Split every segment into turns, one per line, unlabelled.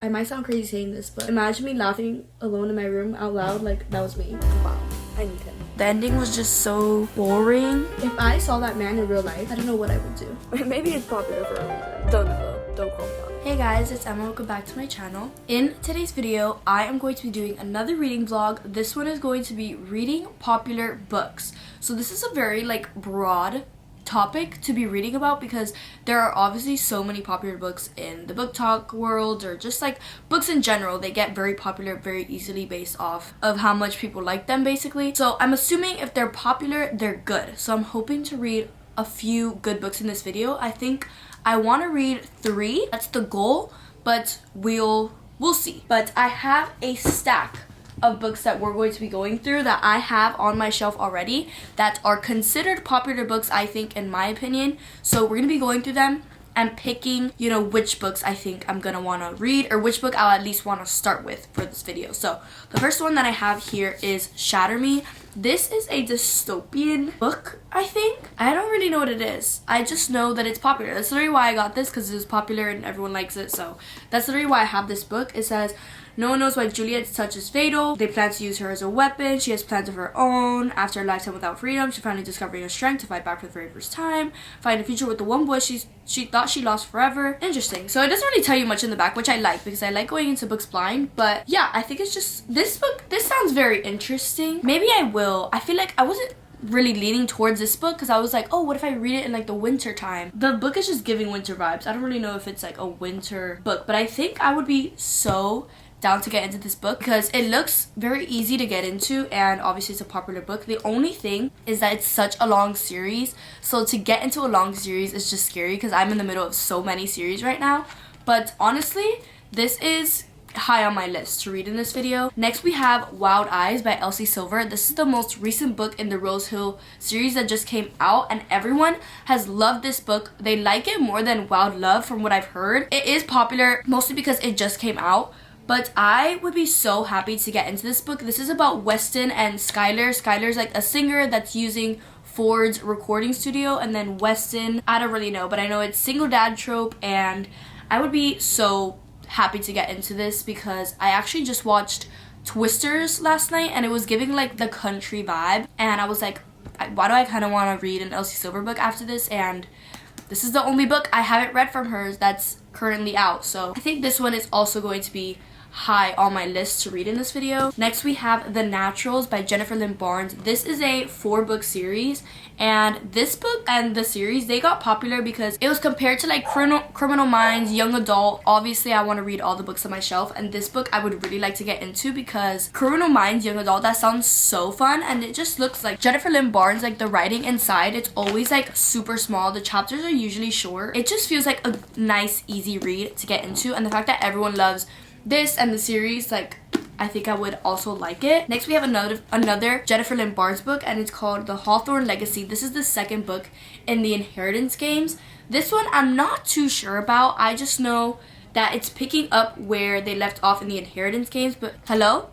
I might sound crazy saying this, but imagine me laughing alone in my room out loud, like that was me. Wow, I need him.
The ending was just so boring.
If I saw that man in real life, I don't know what I would do.
Maybe it's popular for a reason. Don't know, don't call me out. Hey guys, it's Emma. Welcome back to my channel. In today's video, I am going to be doing another reading vlog. This one is going to be reading popular books. So this is a very broad topic to be reading about because there are obviously so many popular books in the book talk world, or just books in general. They get very popular very easily based off of how much people like them, basically. So I'm assuming if they're popular, they're good. So I'm hoping to read a few good books in this video. I think I want to read 3. That's the goal, but we'll see. But I have a stack of books that we're going to be going through that I have on my shelf already that are considered popular books, I think, in my opinion. So we're going to be going through them and picking, which books I think I'm going to want to read, or which book I'll at least want to start with for this video. So the first one that I have here is Shatter Me. This is a dystopian book, I think. I don't really know what it is. I just know that it's popular. That's literally why I got this, because it was popular and everyone likes it. So that's literally why I have this book. It says, no one knows why Juliet's touch is fatal. They plan to use her as a weapon. She has plans of her own. After a lifetime without freedom, she's finally discovering her strength to fight back for the very first time. Find a future with the one boy she thought she lost forever. Interesting. So it doesn't really tell you much in the back, which I like because I like going into books blind. But yeah, I think it's just this book. This sounds very interesting. Maybe I will. I feel like I wasn't really leaning towards this book because I was like, oh, what if I read it in the winter time? The book is just giving winter vibes. I don't really know if it's a winter book, but I think I would be so down to get into this book because it looks very easy to get into, and obviously it's a popular book. The only thing is that it's such a long series, so to get into a long series is just scary because I'm in the middle of so many series right now. But honestly, this is high on my list to read in this video. Next we have Wild Eyes by Elsie Silver. This is the most recent book in the Rose Hill series that just came out, and everyone has loved this book. They like it more than Wild Love from what I've heard. It is popular mostly because it just came out, but I would be so happy to get into this book. This is about Weston and Skylar. Skylar's a singer that's using Ford's recording studio, and then Weston, I don't really know, but I know it's single dad trope, and I would be so happy to get into this because I actually just watched Twisters last night, and it was giving the country vibe, and I was like, why do I kind of want to read an Elsie Silver book after this? And this is the only book I haven't read from hers that's currently out, so I think this one is also going to be high on my list to read in this video. Next we have The Naturals by Jennifer Lynn Barnes. This is a 4-book series, and this book and the series, they got popular because it was compared to Criminal Minds, Young Adult. Obviously I want to read all the books on my shelf, and this book I would really like to get into because Criminal Minds, Young Adult, that sounds so fun, and it just looks like Jennifer Lynn Barnes, the writing inside, it's always super small. The chapters are usually short. It just feels like a nice easy read to get into, and the fact that everyone loves this and the series, I think I would also like it. Next we have another Jennifer Lynn Barnes book, and it's called The Hawthorne Legacy. This is the 2nd book in the Inheritance games. This one I'm not too sure about. I just know that it's picking up where they left off in the Inheritance games, but hello?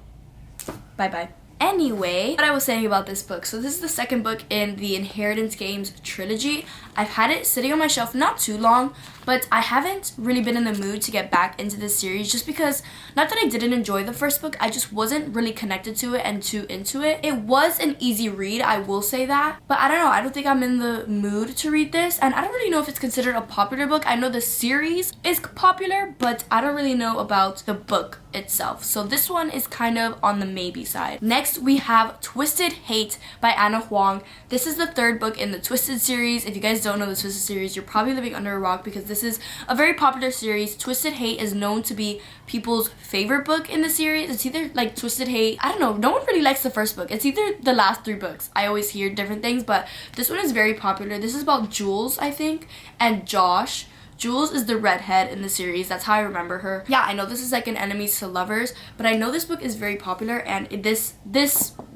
Bye-bye. Anyway, what I was saying about this book. So this is the 2nd book in the Inheritance Games trilogy. I've had it sitting on my shelf not too long, but I haven't really been in the mood to get back into this series just because, not that I didn't enjoy the first book, I just wasn't really connected to it and too into it. It was an easy read, I will say that, but I don't know, I don't think I'm in the mood to read this, and I don't really know if it's considered a popular book. I know the series is popular, but I don't really know about the book itself. So this one is kind of on the maybe side. Next we have Twisted Hate by Anna Huang. This is the 3rd book in the Twisted series. If you guys don't know the Twisted series, you're probably living under a rock because this is a very popular series. Twisted Hate is known to be people's favorite book in the series. It's either Twisted Hate, I don't know, no one really likes the first book. It's either the last 3 books. I always hear different things, but this one is very popular. This is about Jules, I think, and Josh. Jules is the redhead in the series. That's how I remember her. Yeah, I know this is an enemies to lovers, but I know this book is very popular, and this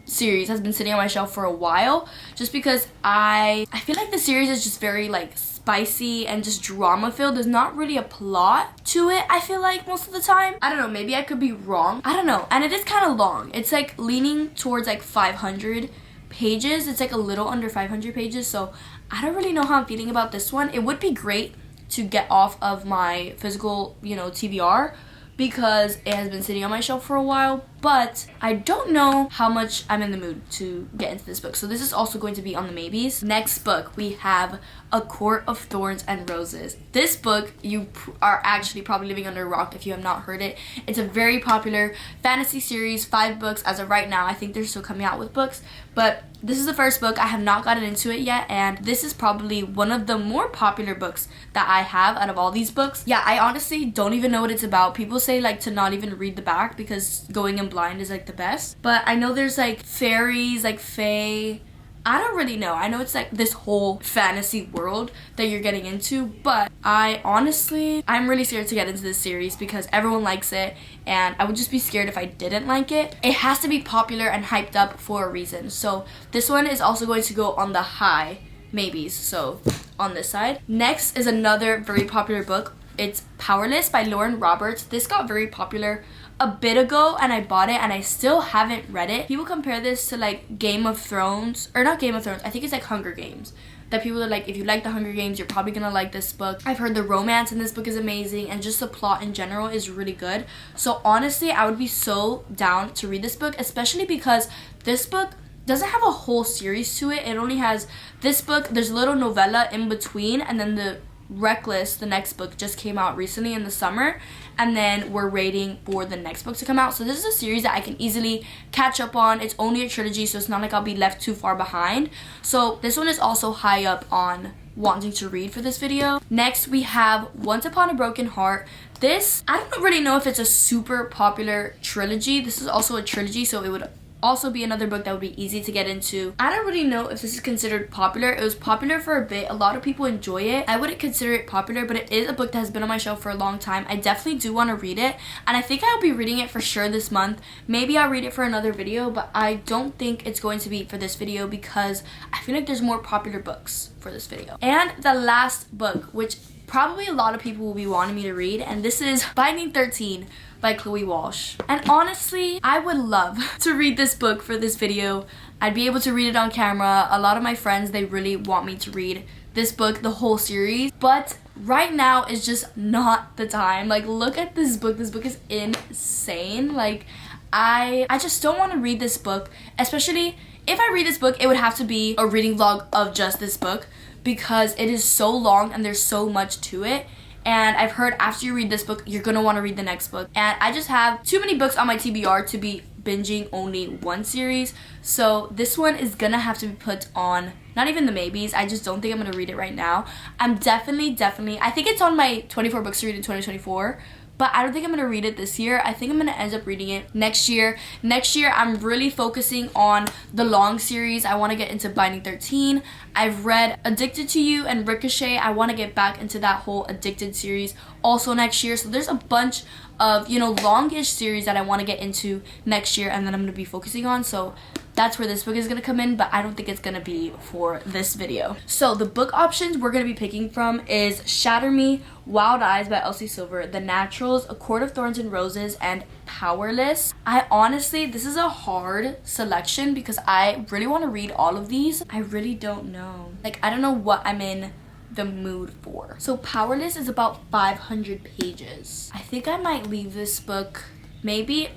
series has been sitting on my shelf for a while just because I feel like the series is just very spicy and just drama filled. There's not really a plot to it, I feel like, most of the time. I don't know, maybe I could be wrong. I don't know. And it is kind of long. It's leaning towards 500 pages. It's a little under 500 pages, so I don't really know how I'm feeling about this one. It would be great to get off of my physical, TBR, because it has been sitting on my shelf for a while, but I don't know how much I'm in the mood to get into this book. So this is also going to be on the maybes. Next book, we have A Court of Thorns and Roses. This book, you are actually probably living under a rock if you have not heard it. It's a very popular fantasy series, 5 books as of right now. I think they're still coming out with books, but this is the first book. I have not gotten into it yet, and this is probably one of the more popular books that I have out of all these books. Yeah, I honestly don't even know what it's about. People say like to not even read the back because going in blind is like the best. But I know there's like fairies, like fae. I don't really know. I know it's like this whole fantasy world that you're getting into, but I'm really scared to get into this series because everyone likes it, and I would just be scared if I didn't like it. It has to be popular and hyped up for a reason. So this one is also going to go on the high maybes, so on this side. Next is another very popular book. It's Powerless by Lauren Roberts. This got very popular a bit ago, and I bought it and I still haven't read it. People compare this to like Game of Thrones, or not Game of Thrones, I think it's like Hunger Games. That people are like, if you like the Hunger Games, you're probably gonna like this book. I've heard the romance in this book is amazing, and just the plot in general is really good. So honestly, I would be so down to read this book, especially because this book doesn't have a whole series to it. It only has this book, there's a little novella in between, and then the Reckless, the next book, just came out recently in the summer, and then we're waiting for the next book to come out. So this is a series that I can easily catch up on. It's only a trilogy, so it's not like I'll be left too far behind. So this one is also high up on wanting to read for this video. Next, we have Once Upon a Broken Heart. This, I don't really know if it's a super popular trilogy. This is also a trilogy, so it would also be another book that would be easy to get into. I don't really know if this is considered popular. It was popular for a bit. A lot of people enjoy it. I wouldn't consider it popular, but it is a book that has been on my shelf for a long time. I definitely do want to read it, and I think I'll be reading it for sure this month. Maybe I'll read it for another video, but I don't think it's going to be for this video because I feel like there's more popular books for this video. And the last book, which probably a lot of people will be wanting me to read, and this is Binding 13 by Chloe Walsh. And honestly, I would love to read this book for this video. I'd be able to read it on camera. A lot of my friends, they really want me to read this book, the whole series, but right now is just not the time. Like, look at this book. This book is insane. Like, I just don't want to read this book, especially if I read this book, it would have to be a reading vlog of just this book because it is so long and there's so much to it. And I've heard after you read this book, you're gonna want to read the next book. And I just have too many books on my TBR to be binging only one series. So this one is gonna have to be put on, not even the maybes. I just don't think I'm gonna read it right now. I'm definitely, I think it's on my 24 books to read in 2024. But I don't think I'm going to read it this year. I think I'm going to end up reading it next year. Next year, I'm really focusing on the long series. I want to get into Binding 13. I've read Addicted to You and Ricochet. I want to get back into that whole Addicted series also next year. So there's a bunch of, longish series that I want to get into next year and then I'm going to be focusing on. So that's where this book is going to come in, but I don't think it's going to be for this video. So the book options we're going to be picking from is Shatter Me, Wild Eyes by Elsie Silver, The Naturals, A Court of Thorns and Roses, and Powerless. This is a hard selection because I really want to read all of these. I really don't know. I don't know what I'm in the mood for. So Powerless is about 500 pages. I think I might leave this book, maybe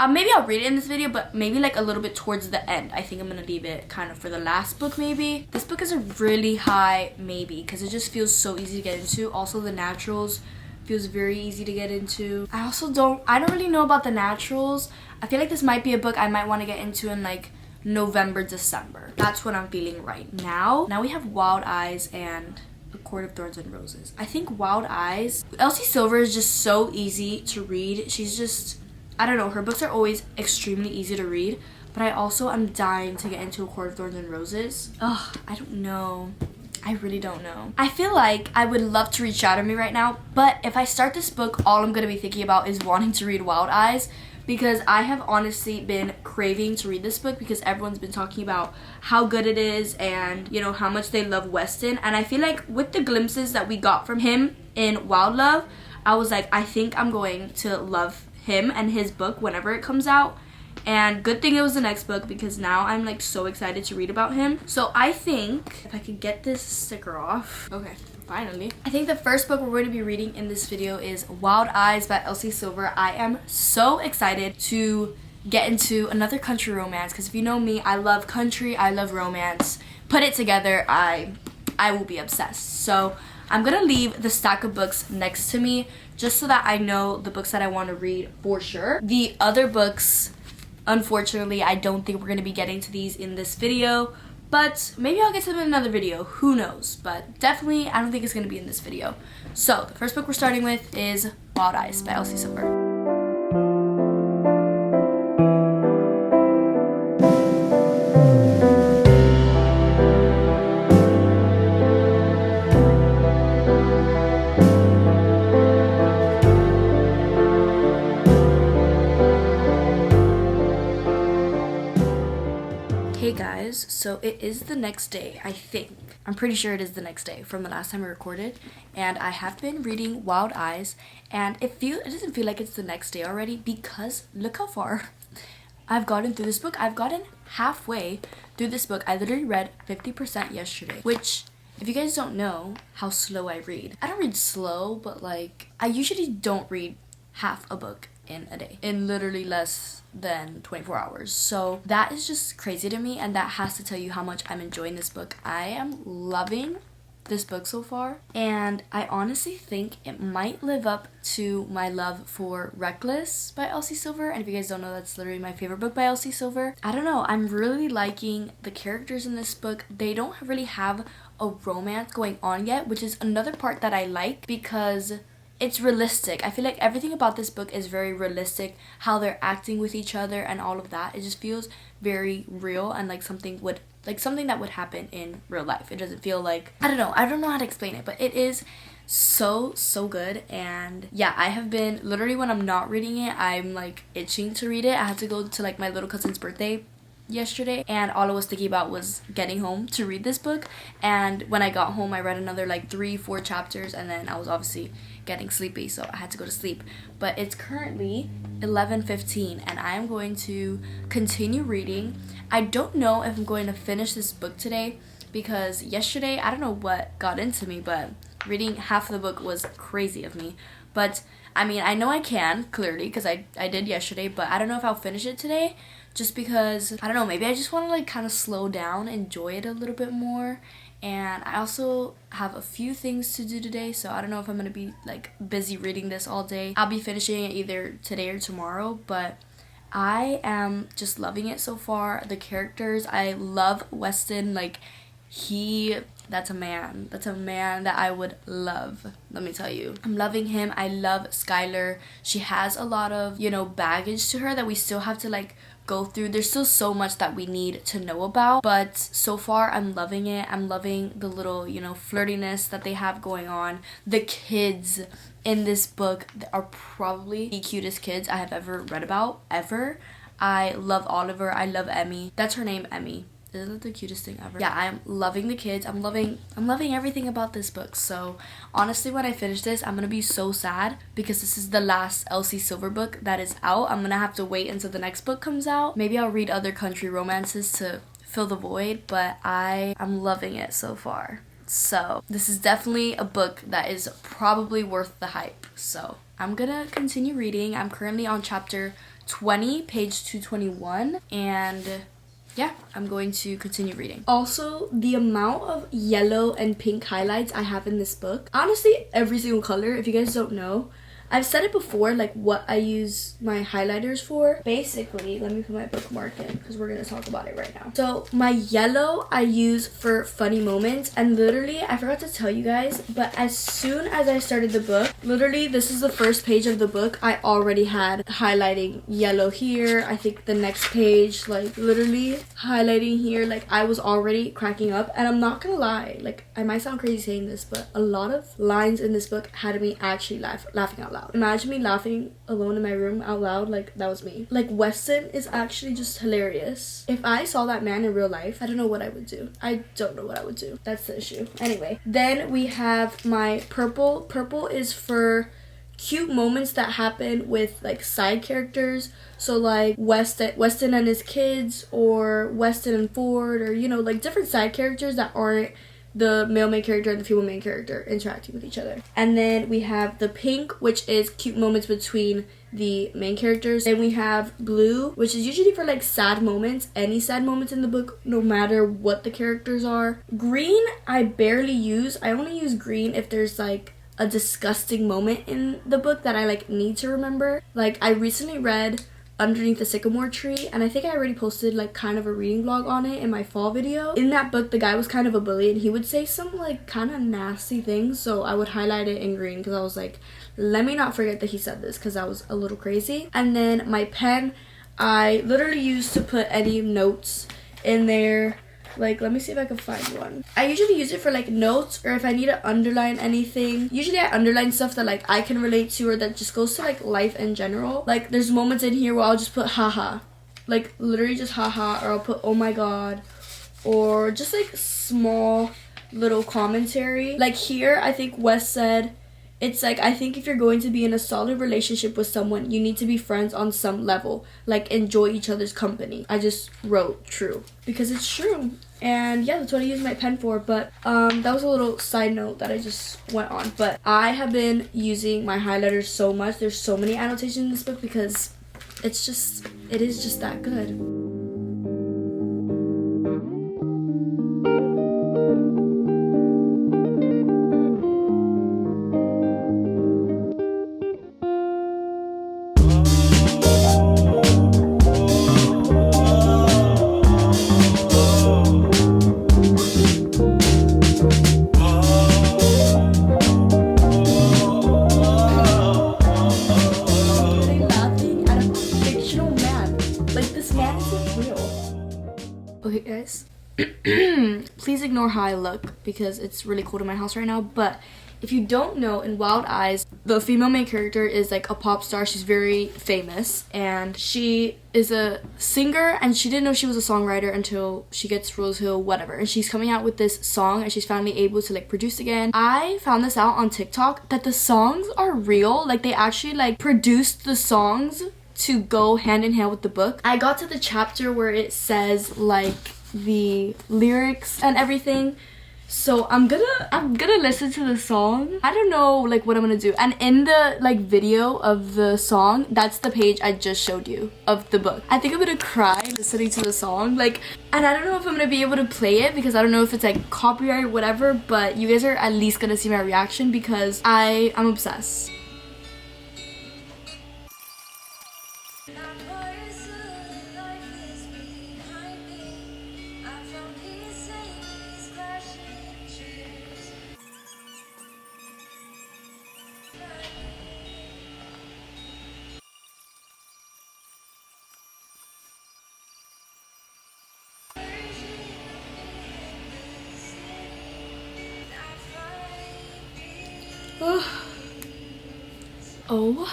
I'll read it in this video, but maybe a little bit towards the end. I think I'm gonna leave it kind of for the last book maybe. This book is a really high maybe because it just feels so easy to get into. Also The Naturals feels very easy to get into. I don't really know about The Naturals. I feel like this might be a book I might want to get into in November, December. That's what I'm feeling right now. Now we have Wild Eyes and A Court of Thorns and Roses. I think Wild Eyes, Elsie Silver is just so easy to read. She's just, I don't know, her books are always extremely easy to read, but I also am dying to get into A Court of Thorns and Roses. Ugh, I don't know. I really don't know. I feel like I would love to read Shatter Me right now, but if I start this book, all I'm going to be thinking about is wanting to read Wild Eyes because I have honestly been craving to read this book because everyone's been talking about how good it is and, how much they love Weston. And I feel like with the glimpses that we got from him in Wild Love, I was like, I think I'm going to love him and his book whenever it comes out. And good thing it was the next book because now I'm so excited to read about him. So I think if I could get this sticker off. Okay, Finally. I think the first book we're going to be reading in this video is Wild Eyes by Elsie Silver. I am so excited to get into another country romance because if you know me, I love country, I love romance. Put it together, I will be obsessed. So I'm gonna leave the stack of books next to me just so that I know the books that I want to read for sure. The other books, unfortunately, I don't think we're gonna be getting to these in this video. But maybe I'll get to them in another video, who knows. But definitely, I don't think it's going to be in this video. So, the first book we're starting with is Wild Eyes by Elsie Silver. Hey guys, so it is the next day, I think. I'm pretty sure it is the next day from the last time I recorded, and I have been reading Wild Eyes, and it doesn't feel like it's the next day already because look how far I've gotten through this book. I've gotten halfway through this book. I literally read 50% yesterday, which if you guys don't know how slow I read, I don't read slow, but like I usually don't read half a book in a day, in literally less than 24 hours. So that is just crazy to me, and that has to tell you how much I'm enjoying this book. I am loving this book so far, and I honestly think it might live up to my love for Reckless by Elsie Silver. And if you guys don't know, that's literally my favorite book by Elsie Silver. I don't know, I'm really liking the characters in this book. They don't really have a romance going on yet, which is another part that I like because it's realistic. I feel like everything about this book is very realistic, how they're acting with each other and all of that. It just feels very real and like something that would happen in real life. It doesn't feel like, I don't know how to explain it, but it is so good. And yeah, I have been literally, when I'm not reading it, I'm like itching to read it. I had to go to like my little cousin's birthday yesterday, and all I was thinking about was getting home to read this book. And when I got home, I read another like 3-4 chapters, and then I was obviously getting sleepy, so I had to go to sleep. But it's currently 11:15 and I am going to continue reading. I don't know if I'm going to finish this book today because yesterday, I don't know what got into me, but reading half of the book was crazy of me. But I mean, I know I can, clearly, because I did yesterday, but I don't know if I'll finish it today just because, I don't know, maybe I just want to like kind of slow down, enjoy it a little bit more. And I also have a few things to do today, so I don't know if I'm going to be like busy reading this all day. I'll be finishing it either today or tomorrow, but I am just loving it so far. The characters, I love Weston. Like, that's a man that I would love, let me tell you. I'm loving him. I love Skylar. She has a lot of, baggage to her that we still have to like go through. There's still so much that we need to know about, but so far I'm loving it. I'm loving the little, flirtiness that they have going on. The kids in this book are probably the cutest kids I have ever read about, ever. I love Oliver. I love Emmy. That's her name, Emmy. Isn't it the cutest thing ever? Yeah, I'm loving the kids. I'm loving everything about this book. So honestly, when I finish this, I'm gonna be so sad because this is the last Elsie Silver book that is out. I'm gonna have to wait until the next book comes out. Maybe I'll read other country romances to fill the void, but I'm loving it so far. So this is definitely a book that is probably worth the hype. So I'm gonna continue reading. I'm currently on chapter 20, page 221, and yeah, I'm going to continue reading. Also, the amount of yellow and pink highlights I have in this book, honestly, every single color, if you guys don't know, I've said it before, like what I use my highlighters for. Basically, let me put my bookmark in because we're going to talk about it right now. So my yellow I use for funny moments, and literally, I forgot to tell you guys, but as soon as I started the book, literally this is the first page of the book, I already had highlighting yellow here. I think the next page, like literally highlighting here, like I was already cracking up. And I'm not gonna lie, like I might sound crazy saying this, but a lot of lines in this book had me actually laughing out loud. Imagine me laughing alone in my room out loud, like that was me. Like Weston is actually just hilarious. If I saw that man in real life, I don't know what I would do. I don't know what I would do. That's the issue. Anyway, then we have my purple. Purple is for cute moments that happen with like side characters. So like Weston and his kids, or Weston and Ford, or like different side characters that aren't
the male main character and the female main character interacting with each other. And then we have the pink, which is cute moments between the main characters. Then we have blue, which is usually for like sad moments, any sad moments in the book, no matter what the characters are. Green, I barely use. I only use green if there's like a disgusting moment in the book that I like need to remember. Like I recently read Underneath the Sycamore Tree, and I think I already posted like kind of a reading vlog on it in my fall video. In that book, the guy was kind of a bully and he would say some like kind of nasty things, so I would highlight it in green because I was like, let me not forget that he said this, because that was a little crazy. And then my pen, I literally used to put any notes in there. Like, let me see if I can find one. I usually use it for like notes, or if I need to underline anything. Usually I underline stuff that like I can relate to, or that just goes to like life in general. Like there's moments in here where I'll just put haha, like literally just haha, or I'll put oh my god, or just like small little commentary. Like here, I think Wes said, it's like, I think if you're going to be in a solid relationship with someone, you need to be friends on some level. Like, enjoy each other's company. I just wrote true because it's true. And yeah, that's what I use my pen for. But that was a little side note that I just went on. But I have been using my highlighters so much. There's so many annotations in this book because it is just that good. Okay guys, please ignore how I look because it's really cold in my house right now. But if you don't know, in Wild Eyes, the female main character is like a pop star. She's very famous and she is a singer, and she didn't know she was a songwriter until she gets Rose Hill, whatever. And she's coming out with this song and she's finally able to like produce again. I found this out on TikTok that the songs are real. Like they actually like produced the songs to go hand in hand with the book. I got to the chapter where it says like the lyrics and everything, so I'm gonna listen to the song. I don't know like what I'm gonna do. And in the like video of the song, that's the page I just showed you of the book. I think I'm gonna cry listening to the song, like, and I don't know if I'm gonna be able to play it because I don't know if it's like copyright or whatever, but you guys are at least gonna see my reaction because I'm obsessed. Oh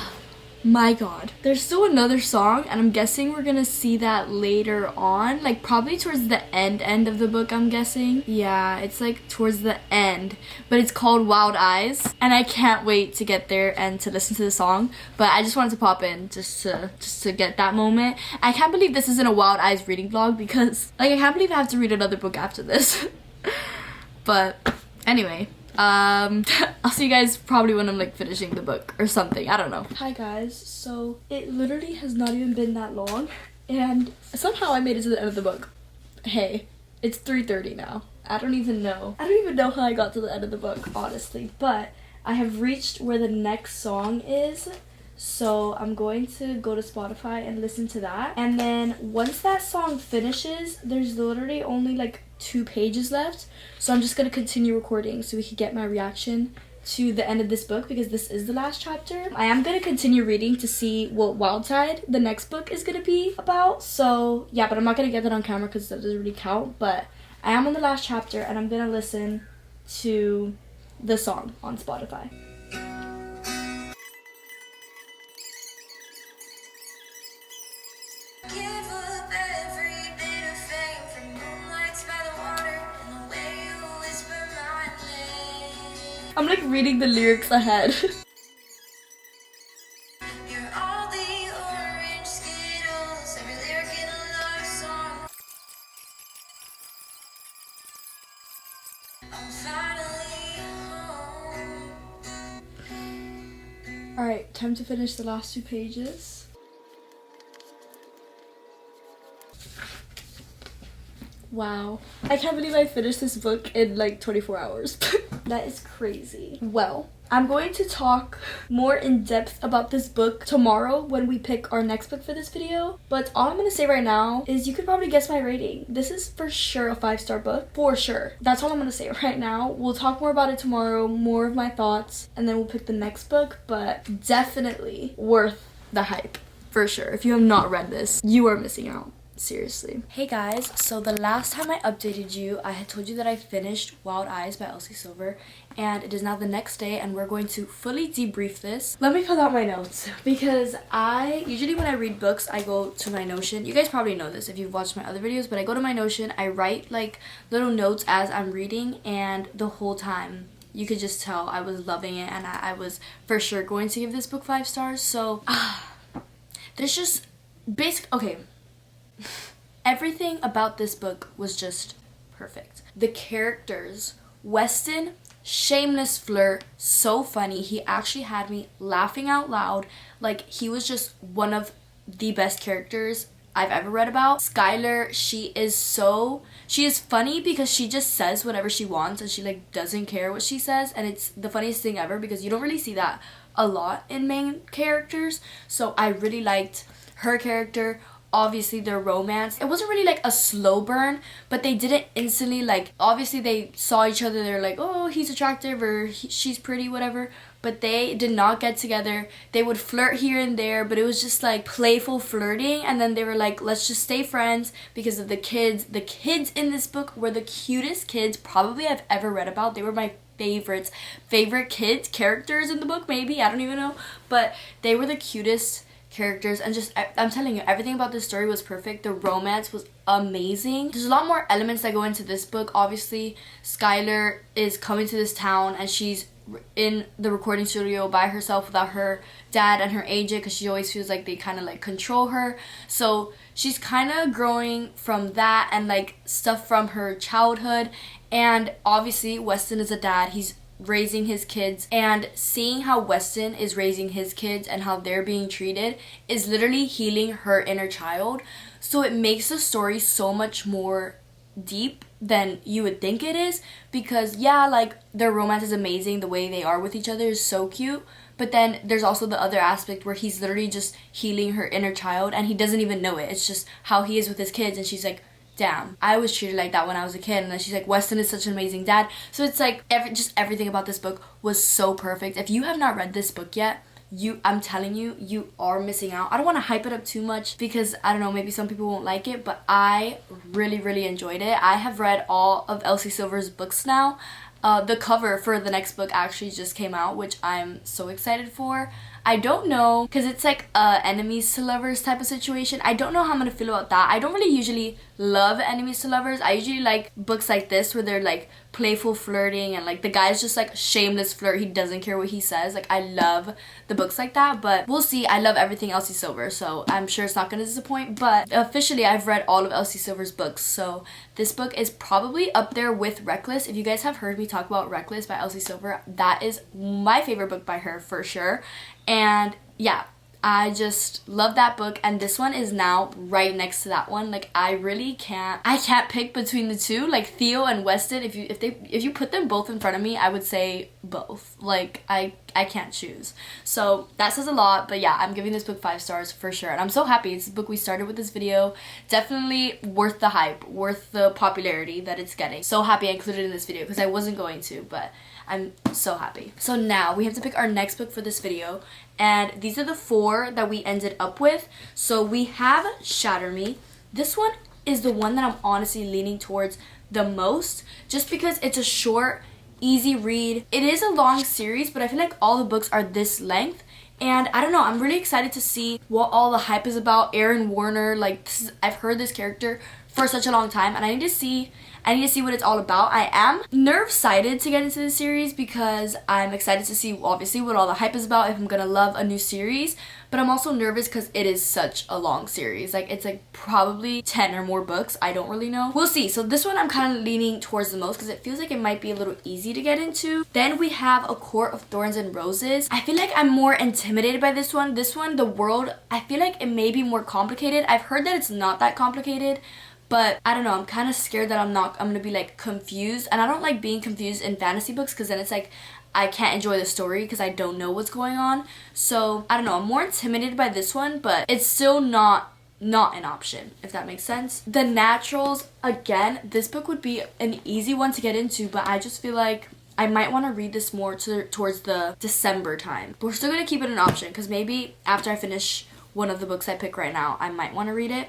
my god. There's still another song, and I'm guessing we're gonna see that later on, like probably towards the end of the book, I'm guessing. Yeah, it's like towards the end, but it's called Wild Eyes, and I can't wait to get there and to listen to the song. But I just wanted to pop in just to get that moment. I can't believe this isn't a Wild Eyes reading vlog because like I can't believe I have to read another book after this. But anyway, I'll see you guys probably when I'm like finishing the book or something. I don't know. Hi guys, so it literally has not even been that long and somehow I made it to the end of the book. Hey, it's 3:30 now. I don't even know how I got to the end of the book, honestly, but I have reached where the next song is. So I'm going to go to Spotify and listen to that. And then once that song finishes, there's literally only like 2 pages left. So I'm just going to continue recording so we can get my reaction to the end of this book because this is the last chapter. I am going to continue reading to see what Wildside, the next book, is going to be about. So yeah, but I'm not going to get that on camera because that doesn't really count. But I am on the last chapter and I'm going to listen to the song on Spotify. I'm like reading the lyrics ahead. You're all the orange Skittles, every lyric in a love song. I'm Time to finish the last 2 pages. Wow. I can't believe I finished this book in like 24 hours. That is crazy. Well, I'm going to talk more in depth about this book tomorrow when we pick our next book for this video. But all I'm going to say right now is you could probably guess my rating. This is for sure a 5-star book. For sure. That's all I'm going to say right now. We'll talk more about it tomorrow, more of my thoughts, and then we'll pick the next book. But definitely worth the hype. For sure. If you have not read this, you are missing out. Seriously.
Hey guys, so the last time I updated you, I had told you that I finished Wild Eyes by Elsie Silver, and it is now the next day and we're going to fully debrief this. Let me pull out my notes because usually when I read books, I go to my Notion. You guys probably know this if you've watched my other videos, but I go to my Notion, I write like little notes as I'm reading, and the whole time you could just tell I was loving it and I was for sure going to give this book 5 stars. So there's just okay. Everything about this book was just perfect. The characters, Weston, shameless flirt, so funny. He actually had me laughing out loud. Like, he was just one of the best characters I've ever read about. Skylar, she is funny because she just says whatever she wants and she like doesn't care what she says, and it's the funniest thing ever because you don't really see that a lot in main characters. So I really liked her character. Obviously their romance, it wasn't really like a slow burn, but they didn't instantly like, obviously they saw each other, they're like, oh, he's attractive or she's pretty, whatever, but they did not get together. They would flirt here and there, but it was just like playful flirting, and then they were like, let's just stay friends because of the kids. The kids in this book were the cutest kids probably I've ever read about. They were my favorite kids characters in the book, maybe, I don't even know, but they were the cutest characters, and just I'm telling you, everything about this story was perfect. The romance was amazing. There's a lot more elements that go into this book. Obviously Skylar is coming to this town and she's in the recording studio by herself without her dad and her agent because she always feels like they kind of like control her. So she's kind of growing from that and like stuff from her childhood. And obviously Weston is a dad. He's raising his kids, and seeing how Weston is raising his kids and how they're being treated is literally healing her inner child. So it makes the story so much more deep than you would think it is, because yeah, like their romance is amazing, the way they are with each other is so cute, but then there's also the other aspect where he's literally just healing her inner child and he doesn't even know it. It's just how he is with his kids, and she's like, damn, I was treated like that when I was a kid. And then she's like, Weston is such an amazing dad. So it's like everything about this book was so perfect. If you have not read this book yet, I'm telling you, you are missing out. I don't want to hype it up too much because I don't know, maybe some people won't like it, but I really enjoyed it. I have read all of Elsie Silver's books now. The cover for the next book actually just came out, which I'm so excited for. I don't know, because it's like enemies to lovers type of situation. I don't know how I'm going to feel about that. I don't really usually love enemies to lovers. I usually like books like this where they're like playful flirting and like the guy's just like shameless flirt. He doesn't care what he says. Like, I love the books like that, but we'll see. I love everything Elsie Silver, so I'm sure it's not going to disappoint. But officially, I've read all of Elsie Silver's books, so this book is probably up there with Reckless. If you guys have heard me talk about Reckless by Elsie Silver, that is my favorite book by her for sure. And yeah, I just love that book, and this one is now right next to that one. Like, I can't pick between the two. Like, Theo and Weston, if you put them both in front of me, I would say both. Like, I can't choose. So that says a lot, but yeah, I'm giving this book 5 stars for sure, and I'm so happy. It's the book we started with this video. Definitely worth the hype, worth the popularity that it's getting. So happy I included it in this video because I wasn't going to, but I'm so happy. So now we have to pick our next book for this video, and these are the 4 that we ended up with. So we have Shatter Me. This one is the one that I'm honestly leaning towards the most, just because it's a short, easy read. It is a long series, but I feel like all the books are this length, and I don't know, I'm really excited to see what all the hype is about. Aaron Warner, like, I've heard this character for such a long time, and I I need to see what it's all about. I am nerve-sighted to get into the series because I'm excited to see obviously what all the hype is about, if I'm gonna love a new series, but I'm also nervous because it is such a long series. Like, it's like probably 10 or more books. I don't really know. We'll see. So this one I'm kind of leaning towards the most because it feels like it might be a little easy to get into. Then we have A Court of Thorns and Roses. I feel like I'm more intimidated by this one. This one, the world, I feel like it may be more complicated. I've heard that it's not that complicated, but I don't know, I'm kind of scared that I'm gonna be like confused, and I don't like being confused in fantasy books because then it's like I can't enjoy the story because I don't know what's going on. So I don't know, I'm more intimidated by this one, but it's still not an option, if that makes sense. The Naturals, again, this book would be an easy one to get into, but I just feel like I might want to read this more towards the December time. But we're still gonna keep it an option because maybe after I finish one of the books I pick right now, I might want to read it.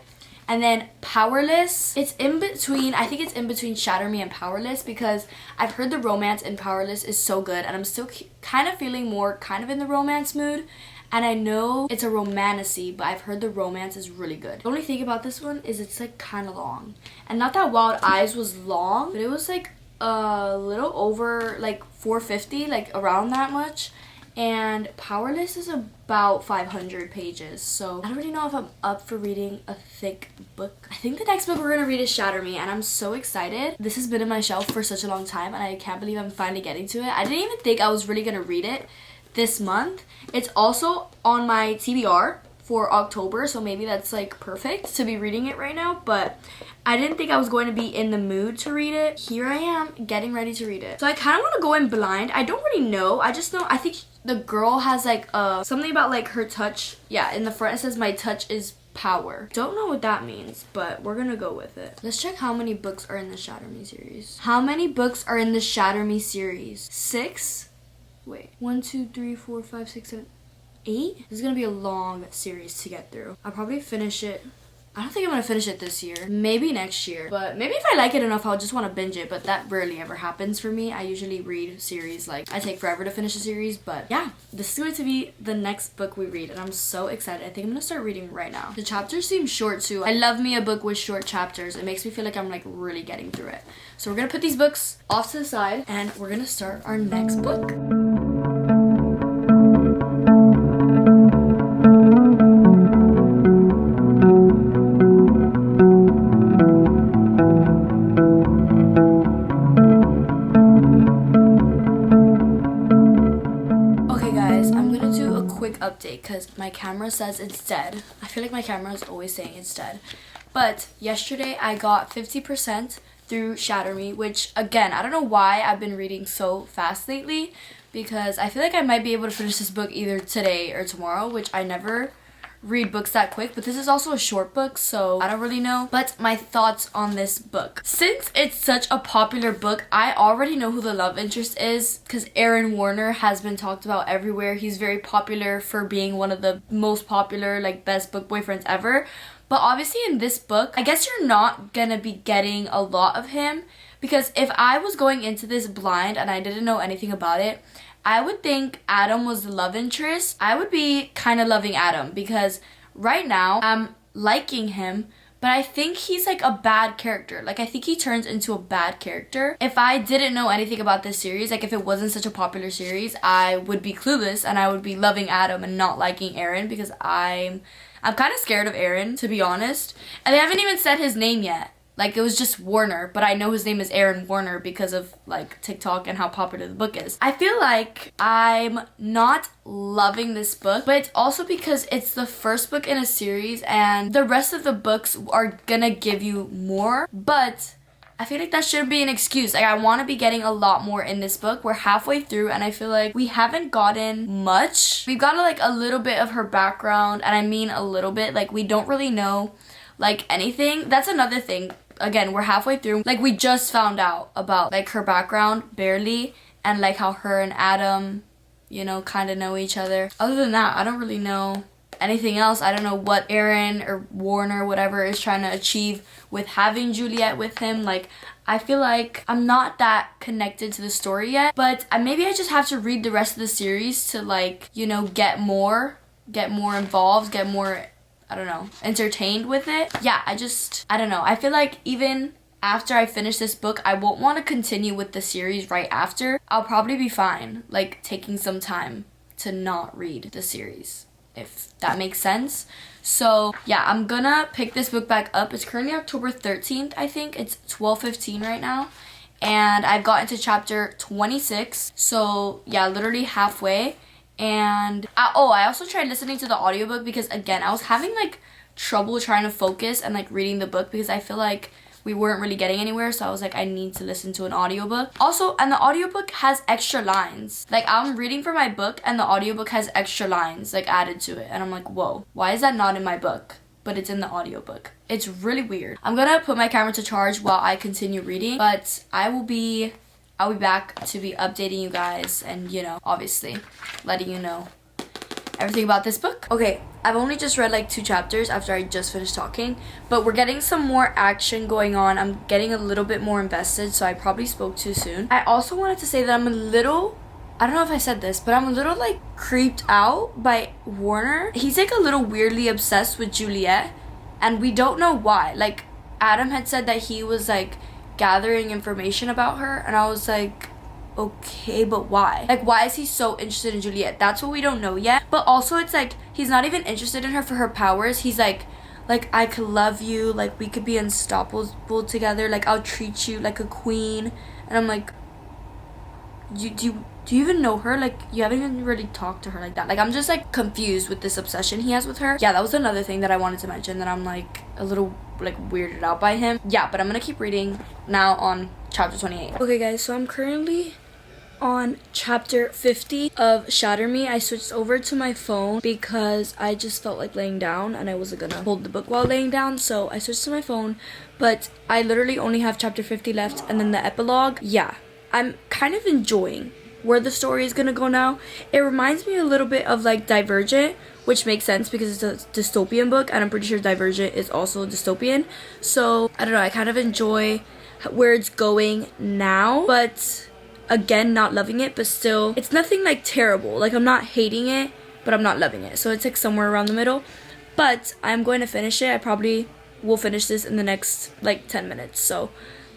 And then Powerless, it's in between, I think it's in between Shatter Me and Powerless because I've heard the romance in Powerless is so good, and I'm still kind of feeling more kind of in the romance mood. And I know it's a romantasy, but I've heard the romance is really good. The only thing about this one is it's like kind of long. And not that Wild Eyes was long, but it was like a little over like 450, like around that much. And Powerless is about 500 pages, so I don't really know if I'm up for reading a thick book. I think the next book we're gonna read is Shatter Me, and I'm so excited. This has been in my shelf for such a long time, and I can't believe I'm finally getting to it. I didn't even think I was really gonna read it this month. It's also on my TBR for October, so maybe that's like perfect to be reading it right now, but I didn't think I was going to be in the mood to read it. Here I am getting ready to read it. So I kind of want to go in blind. I don't really know. I just know, I think the girl has like something about like her touch. Yeah, in the front it says my touch is power. Don't know what that means, but we're gonna go with it. Let's check how many books are in the Shatter Me series. How many books are in the Shatter Me series? 6? Wait, 1, 2, 3, 4, 5, 6, 7, 8? This is gonna be a long series to get through. I'll probably finish it. I don't think I'm gonna finish it this year. Maybe next year. But maybe if I like it enough, I'll just want to binge it. But that rarely ever happens for me. I usually read series, like, I take forever to finish a series. But yeah, this is going to be the next book we read. And I'm so excited. I think I'm gonna start reading right now. The chapters seem short too. I love me a book with short chapters. It makes me feel like I'm like really getting through it. So we're gonna put these books off to the side and we're gonna start our next book. Update because my camera says it's dead. I feel like my camera is always saying it's dead. But yesterday I got 50% through Shatter Me, which again, I don't know why I've been reading so fast lately because I feel like I might be able to finish this book either today or tomorrow, which I never read books that quick, but this is also a short book, so I don't really know. But my thoughts on this book. Since it's such a popular book, I already know who the love interest is because Aaron Warner has been talked about everywhere. He's very popular for being one of the most popular, like, best book boyfriends ever. But obviously in this book, I guess you're not gonna be getting a lot of him because if I was going into this blind and I didn't know anything about it, I would think Adam was the love interest. I would be kind of loving Adam because right now I'm liking him, but I think he's like a bad character. Like, I think he turns into a bad character. If I didn't know anything about this series, like if it wasn't such a popular series, I would be clueless and I would be loving Adam and not liking Aaron because I'm kind of scared of Aaron, to be honest. And they haven't even said his name yet. Like, it was just Warner, but I know his name is Aaron Warner because of, like, TikTok and how popular the book is. I feel like I'm not loving this book, but it's also because it's the first book in a series and the rest of the books are gonna give you more, but I feel like that shouldn't be an excuse. Like, I want to be getting a lot more in this book. We're halfway through and I feel like we haven't gotten much. We've gotten, like, a little bit of her background, and I mean a little bit. Like, we don't really know, like, anything. That's another thing. Again, we're halfway through. Like, we just found out about, like, her background, barely, and, like, how her and Adam, you know, kind of know each other. Other than that, I don't really know anything else. I don't know what Aaron or Warner, whatever, is trying to achieve with having Juliet with him. Like, I feel like I'm not that connected to the story yet, but maybe I just have to read the rest of the series to, like, you know, get more involved, get more, I don't know, entertained with it. Yeah, I don't know. I feel like even after I finish this book, I won't want to continue with the series right after. I'll probably be fine, like taking some time to not read the series, if that makes sense. So yeah, I'm gonna pick this book back up. It's currently October 13th, I think. It's 12:15 right now. And I've gotten to chapter 26. So yeah, literally halfway. And I also tried listening to the audiobook because again, I was having like trouble trying to focus and like reading the book because I feel like we weren't really getting anywhere. So I was like, I need to listen to an audiobook. Also, and the audiobook has extra lines. Like I'm reading for my book and the audiobook has extra lines like added to it. And I'm like, whoa, why is that not in my book? But it's in the audiobook. It's really weird. I'm gonna put my camera to charge while I continue reading, but I'll be back to be updating you guys and, you know, obviously letting you know everything about this book. Okay, I've only just read like 2 chapters after I just finished talking, but we're getting some more action going on. I'm getting a little bit more invested, so I probably spoke too soon. I also wanted to say that I'm a little, I don't know if I said this, but I'm a little like creeped out by Warner. He's like a little weirdly obsessed with Juliet, and we don't know why. Like Adam had said that he was like gathering information about her, and I was like, okay, but why? Like, why is he so interested in Juliet? That's what we don't know yet. But also, it's like, he's not even interested in her for her powers. He's like, I could love you. Like, we could be unstoppable together. Like, I'll treat you like a queen. And I'm like, do you even know her? Like, you haven't even really talked to her like that. Like, I'm just, like, confused with this obsession he has with her. Yeah, that was another thing that I wanted to mention, that I'm, like, a little, like, weirded out by him. Yeah, but I'm gonna keep reading now on chapter 28. Okay, guys, so I'm currently on chapter 50 of Shatter Me. I switched over to my phone because I just felt like laying down and I wasn't gonna hold the book while laying down, so I switched to my phone. But I literally only have chapter 50 left and then the epilogue. Yeah, I'm kind of enjoying where the story is gonna go now. It reminds me a little bit of like Divergent, which makes sense because it's a dystopian book, and I'm pretty sure Divergent is also dystopian. So I don't know, I kind of enjoy where it's going now, but again, not loving it, but still, it's nothing like terrible. Like, I'm not hating it, but I'm not loving it. So it's like somewhere around the middle. But I'm going to finish it. I probably will finish this in the next like 10 minutes. So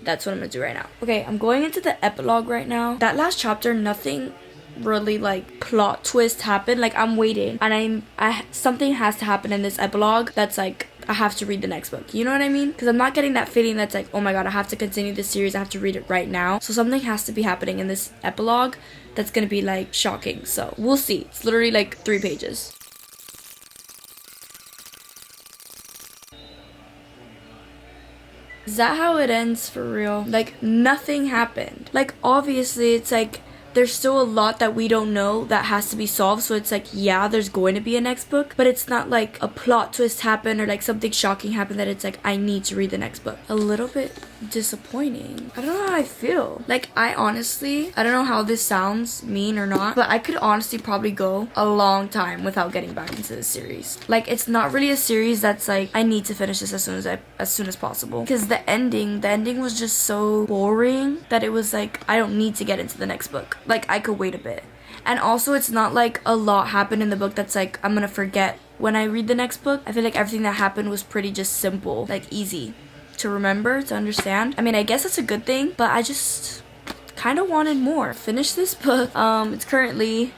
that's what I'm gonna do right now. Okay, I'm going into the epilogue right now. That last chapter, nothing really like plot twist happened. Like, I'm waiting, and something has to happen in this epilogue that's like, I have to read the next book. You know what I mean? Because I'm not getting that feeling that's like, oh my god, I have to continue this series. I have to read it right now. So something has to be happening in this epilogue that's gonna be like shocking. So we'll see. It's literally like 3 pages. Is that how it ends for real? Like, nothing happened. Like, obviously, it's like, there's still a lot that we don't know that has to be solved. So it's like, yeah, there's going to be a next book, but it's not like a plot twist happened or like something shocking happened that it's like, I need to read the next book. A little bit disappointing. I don't know how I feel. Like, I honestly, I don't know how this sounds mean or not, but I could honestly probably go a long time without getting back into this series. Like, it's not really a series that's like, I need to finish this as soon as possible. Because the ending was just so boring that it was like, I don't need to get into the next book. Like, I could wait a bit. And also, it's not like a lot happened in the book that's like, I'm gonna forget when I read the next book. I feel like everything that happened was pretty just simple, like easy to remember, to understand. I mean, I guess it's a good thing, but I just kind of wanted more. Finish this book. It's currently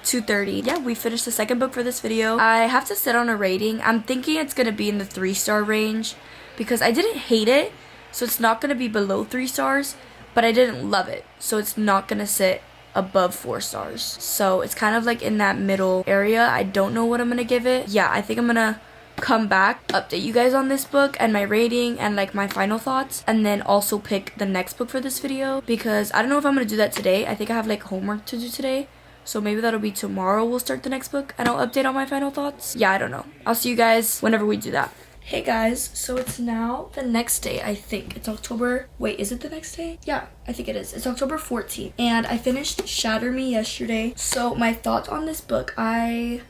2:30. Yeah, we finished the second book for this video. I have to sit on a rating. I'm thinking it's gonna be in the 3-star range because I didn't hate it, so it's not gonna be below 3 stars, but I didn't love it, so it's not gonna sit above 4 stars. So it's kind of like in that middle area. I don't know what I'm gonna give it. Yeah, I think I'm gonna come back, update you guys on this book and my rating and like my final thoughts, and then also pick the next book for this video because I don't know if I'm gonna do that today. I think I have like homework to do today, so maybe that'll be tomorrow. We'll start the next book and I'll update on my final thoughts. Yeah, I don't know. I'll see you guys whenever we do that. Hey guys, so it's now the next day. I think it's October, wait, is it the next day? Yeah, I think it is. It's October 14th and I finished Shatter Me yesterday. So my thoughts on this book, I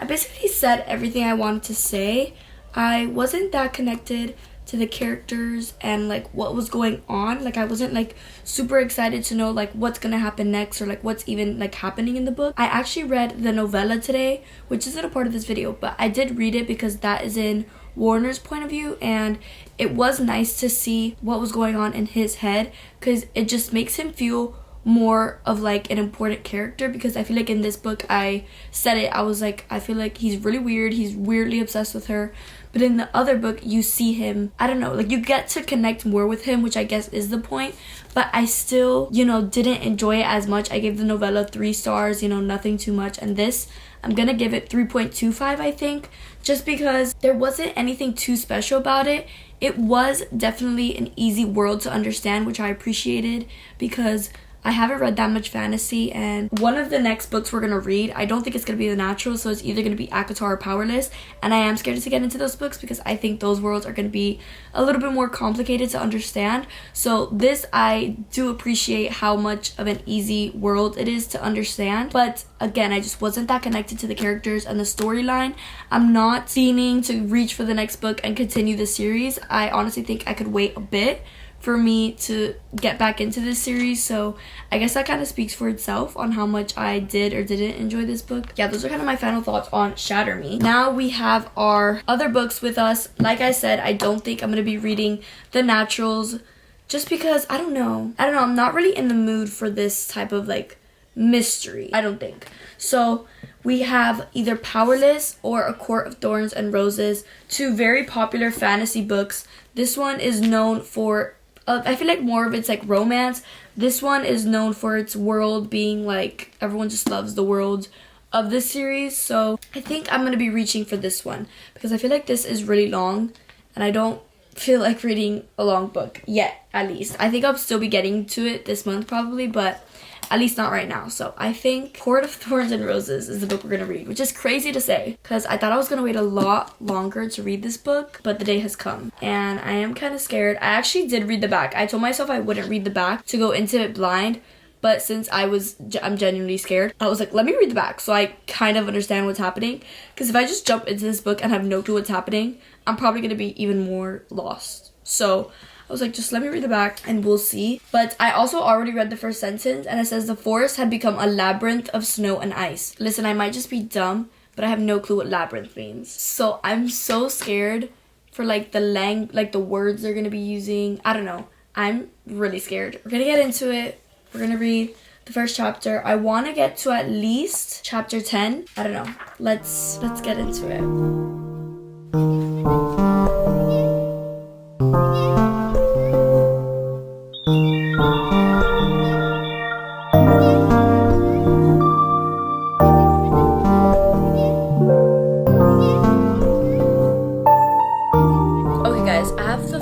basically said everything I wanted to say. I wasn't that connected to the characters and like what was going on. Like, I wasn't like super excited to know like what's gonna happen next or like what's even like happening in the book. I actually read the novella today, which isn't a part of this video, but I did read it because that is in
Warner's point of view, and it was nice to see what was going on in his head, because it just makes him feel more of like an important character. Because I feel like in this book, I said it, I was like, I feel like he's really weird, he's weirdly obsessed with her. But in the other book, you see him, I don't know, like you get to connect more with him, which I guess is the point. But I still, you know, didn't enjoy it as much. I gave the novella 3 stars, you know, nothing too much. And this, I'm gonna give it 3.25, I think, just because there wasn't anything too special about it. It was definitely an easy world to understand, which I appreciated, because I haven't read that much fantasy, and one of the next books we're gonna read, I don't think it's gonna be The Natural, so it's either gonna be ACOTAR or Powerless, and I am scared to get into those books because I think those worlds are gonna be a little bit more complicated to understand. So this, I do appreciate how much of an easy world it is to understand, but again, I just wasn't that connected to the characters and the storyline. I'm not fiending to reach for the next book and continue the series. I honestly think I could wait a bit for me to get back into this series, so I guess that kind of speaks for itself on how much I did or didn't enjoy this book. Yeah, those are kind of my final thoughts on Shatter Me. Now we have our other books with us. Like I said, I don't think I'm going to be reading The Naturals, just because, I don't know, I'm not really in the mood for this type of like mystery, I don't think. So we have either Powerless or A Court of Thorns and Roses, 2 very popular fantasy books. This one is known for I feel like more of it's like romance. This one is known for its world being like, everyone just loves the world of this series. So I think I'm going to be reaching for this one because I feel like this is really long and I don't feel like reading a long book yet, at least. I think I'll still be getting to it this month probably, but at least not right now. So I think Court of Thorns and Roses is the book we're going to read, which is crazy to say because I thought I was going to wait a lot longer to read this book, but the day has come and I am kind of scared. I actually did read the back. I told myself I wouldn't read the back to go into it blind, but since I'm genuinely scared, I was like, let me read the back so I kind of understand what's happening, because if I just jump into this book and have no clue what's happening, I'm probably going to be even more lost. So I was like, just let me read the back and we'll see. But I also already read the first sentence and it says the forest had become a labyrinth of snow and ice. Listen, I might just be dumb, but I have no clue what labyrinth means. So I'm so scared for like the words they're gonna be using. I don't know. I'm really scared. We're gonna get into it. We're gonna read the first chapter. I want to get to at least chapter 10. I don't know. Let's get into it.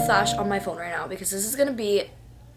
Flash on my phone right now because this is gonna be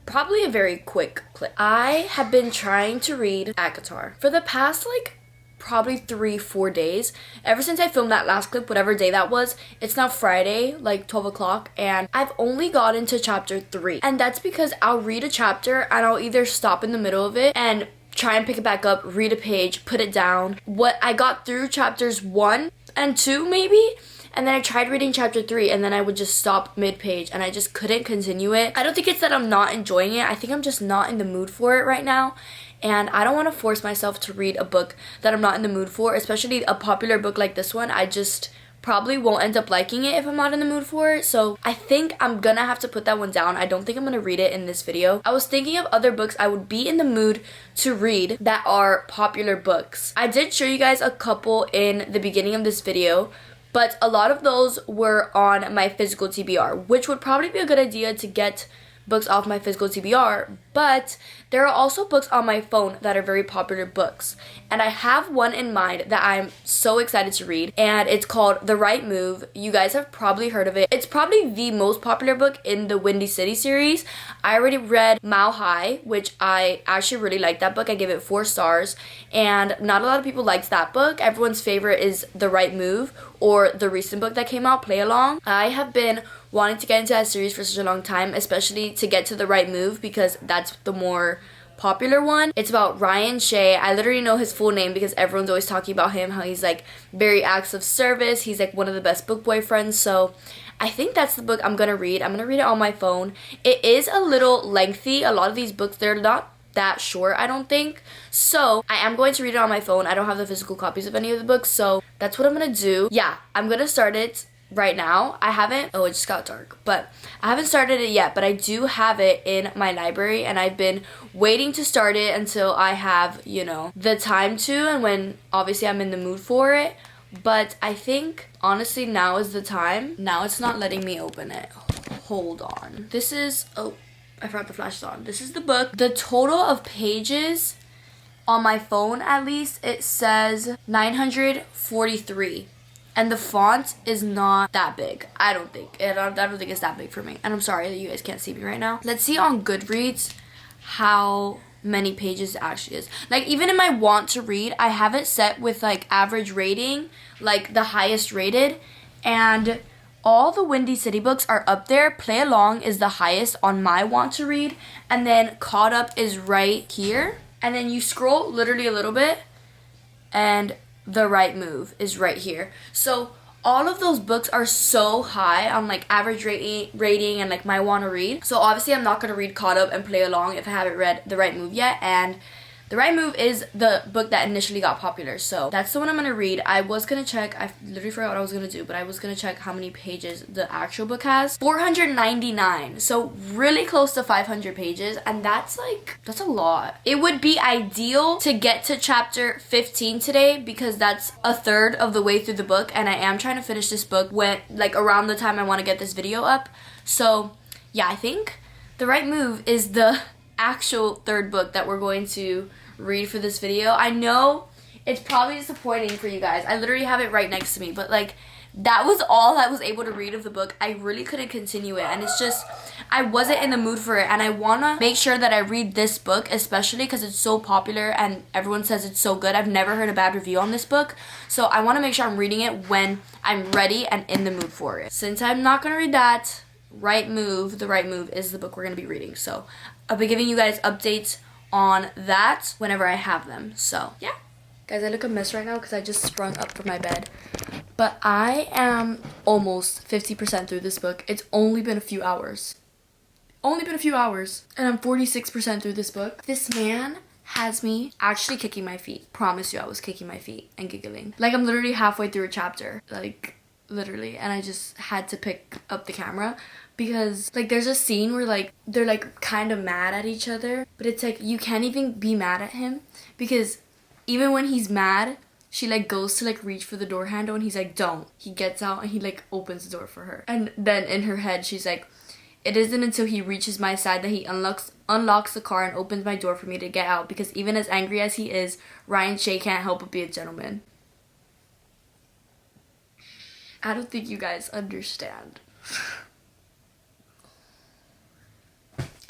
probably a very quick clip. I have been trying to read ACOTAR for the past like probably 3-4 days. Ever since I filmed that last clip, whatever day that was. It's now Friday, like 12 o'clock, and I've only gotten to chapter 3. And that's because I'll read a chapter and I'll either stop in the middle of it and try and pick it back up, read a page, put it down. What I got through chapters 1 and 2 maybe, and then I tried reading chapter 3 and then I would just stop mid-page and I just couldn't continue it. I don't think it's that I'm not enjoying it. I think I'm just not in the mood for it right now. And I don't want to force myself to read a book that I'm not in the mood for, especially a popular book like this one. I just probably won't end up liking it if I'm not in the mood for it. So I think I'm gonna have to put that one down. I don't think I'm gonna read it in this video. I was thinking of other books I would be in the mood to read that are popular books. I did show you guys a couple in the beginning of this video, but a lot of those were on my physical TBR, which would probably be a good idea to get books off my physical TBR, but there are also books on my phone that are very popular books. And I have one in mind that I'm so excited to read, and it's called The Right Move. You guys have probably heard of it. It's probably the most popular book in the Windy City series. I already read Mile High, which I actually really like that book. I gave it 4 stars, and not a lot of people liked that book. Everyone's favorite is The Right Move, or the recent book that came out, Play Along. I have been wanting to get into that series for such a long time, especially to get to The Right Move because that's the more popular one. It's about Ryan Shea. I literally know his full name because everyone's always talking about him, how he's like very acts of service. He's like one of the best book boyfriends. So I think that's the book I'm gonna read. I'm gonna read it on my phone. It is a little lengthy. A lot of these books, they're not that short, I don't think. So I am going to read it on my phone. I don't have the physical copies of any of the books, so that's what I'm gonna do. Yeah, I'm gonna start it
right now. I haven't, oh, it just got dark, but I haven't started it yet, but I do have it in my library, and I've been waiting to start it until I have, you know, the time to, and when obviously I'm in the mood for it. But I think honestly now is the time. Now it's not letting me open it. Hold on. This is, oh, I forgot the flash is on. This is the book. The total of pages on my phone, at least, it says 943. And the font is not that big. I don't think it's that big for me. And I'm sorry that you guys can't see me right now. Let's see on Goodreads how many pages it actually is. Like, even in my want to read, I have it set with like average rating, like the highest rated. And all the Windy City books are up there. Play Along is the highest on my want to read. And then Caught Up is right here. And then you scroll literally a little bit, and The Right Move is right here. So all of those books are so high on like average rating and like my want to read. So obviously I'm not going to read Caught Up and Play Along if I haven't read The Right Move yet. And The Right Move is the book that initially got popular. So that's the one I'm going to read. I was going to check. I literally forgot what I was going to do, but I was going to check how many pages the actual book has. 499. So really close to 500 pages. And that's a lot. It would be ideal to get to chapter 15 today, because that's a third of the way through the book. And I am trying to finish this book when, like, around the time I want to get this video up. So yeah, I think The Right Move is the actual third book that we're going to read for this video. I know it's probably disappointing for you guys. I literally have it right next to me, but like, that was all I was able to read of the book. I really couldn't continue it, and it's just, I wasn't in the mood for it. And I want to make sure that I read this book, especially because it's so popular and everyone says it's so good. I've never heard a bad review on this book, so I want to make sure I'm reading it when I'm ready and in the mood for it. Since I'm not going to read that, The Right Move is the book we're going to be reading. So I'll be giving you guys updates on that whenever I have them. So yeah, guys, I look a mess right now because I just sprung up from my bed, but I am almost 50% through this book. It's only been a few hours, and I'm 46% through this book. This man has me actually kicking my feet. Promise you, I was kicking my feet and giggling. Like, I'm literally halfway through a chapter, like literally, and I just had to pick up the camera because like there's a scene where like they're like kind of mad at each other, but it's like you can't even be mad at him, because even when he's mad, she like goes to like reach for the door handle and he's like, don't. He gets out and he like opens the door for her, and then in her head she's like, it isn't until he reaches my side that he unlocks the car and opens my door for me to get out, because even as angry as he is, Ryan Shea can't help but be a gentleman. I don't think you guys understand.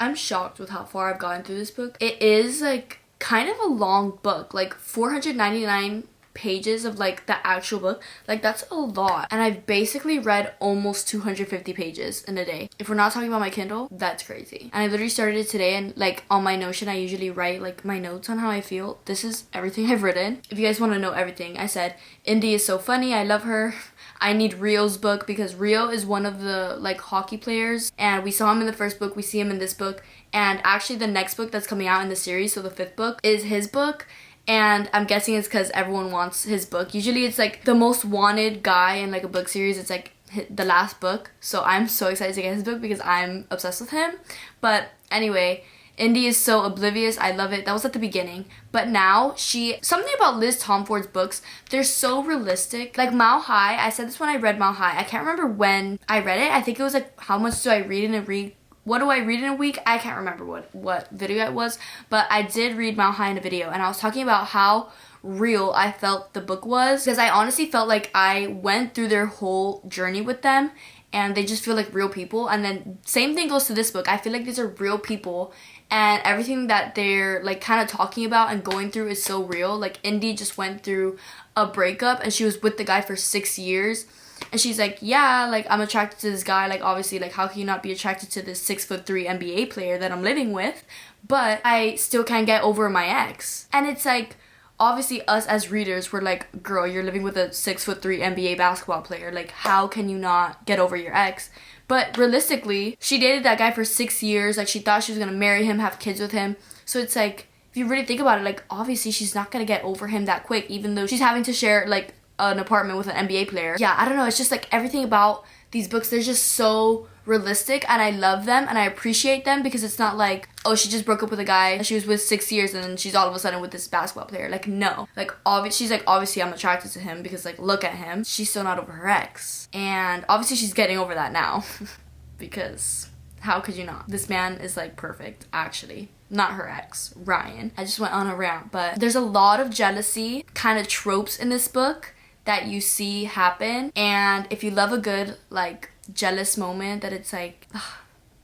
I'm shocked with how far I've gotten through this book. It is like kind of a long book, like 499 pages of like the actual book. Like, that's a lot. And I've basically read almost 250 pages in a day. If we're not talking about my Kindle, that's crazy. And I literally started it today, and like on my Notion, I usually write like my notes on how I feel. This is everything I've written. If you guys want to know everything, I said, Indy is so funny. I love her. I need Rio's book because Rio is one of the like hockey players, and we saw him in the first book, we see him in this book, and actually the next book that's coming out in the series, so the 5th book, is his book. And I'm guessing it's because everyone wants his book. Usually it's like the most wanted guy in like a book series, it's like the last book. So I'm so excited to get his book because I'm obsessed with him. But anyway, Indy is so oblivious. I love it. That was at the beginning. But now something about Liz Tomford's books, they're so realistic. Like Mile High, I said this when I read Mile High. I can't remember when I read it. I think it was like, how much do I read in a week? What do I read in a week? I can't remember what video it was. But I did read Mile High in a video. And I was talking about how real I felt the book was. Because I honestly felt like I went through their whole journey with them. And they just feel like real people. And then same thing goes to this book. I feel like these are real people. And everything that they're like kind of talking about and going through is so real. Like Indy just went through a breakup and she was with the guy for 6 years. And she's like, yeah, like I'm attracted to this guy. Like obviously, like how can you not be attracted to this 6'3" NBA player that I'm living with? But I still can't get over my ex. And it's like, obviously us as readers, we're like, girl, you're living with a 6'3" NBA basketball player. Like how can you not get over your ex? But realistically, she dated that guy for 6 years. Like, she thought she was gonna marry him, have kids with him. So it's like, if you really think about it, like, obviously she's not gonna get over him that quick, even though she's having to share, like, an apartment with an NBA player. Yeah, I don't know, it's just like everything about these books, they're just so realistic, and I love them and I appreciate them, because it's not like, oh, she just broke up with a guy she was with 6 years and then she's all of a sudden with this basketball player. Like, no. Like, she's like, obviously I'm attracted to him because, like, look at him. She's still not over her ex. And obviously she's getting over that now. Because how could you not? This man is, like, perfect, actually. Not her ex, Ryan. I just went on a rant, but there's a lot of jealousy kind of tropes in this book that you see happen, and if you love a good, like, jealous moment, that it's like,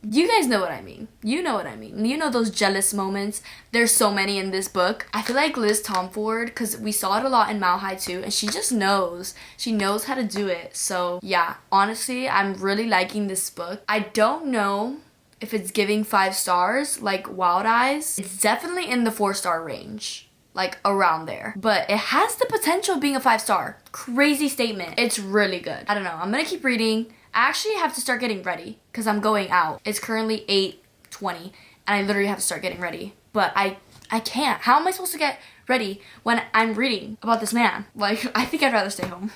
you guys know what I mean. You know what I mean. You know those jealous moments. There's so many in this book. I feel like Liz Tomford, because we saw it a lot in Mile High too, and she just knows. She knows how to do it. So yeah, honestly, I'm really liking this book. I don't know if it's giving 5 stars like Wild Eyes. It's definitely in the 4-star range. Like, around there. But it has the potential of being a 5-star. Crazy statement. It's really good. I don't know. I'm gonna keep reading. I actually have to start getting ready because I'm going out. It's currently 8:20 and I literally have to start getting ready. But I can't. How am I supposed to get ready when I'm reading about this man? Like, I think I'd rather stay home.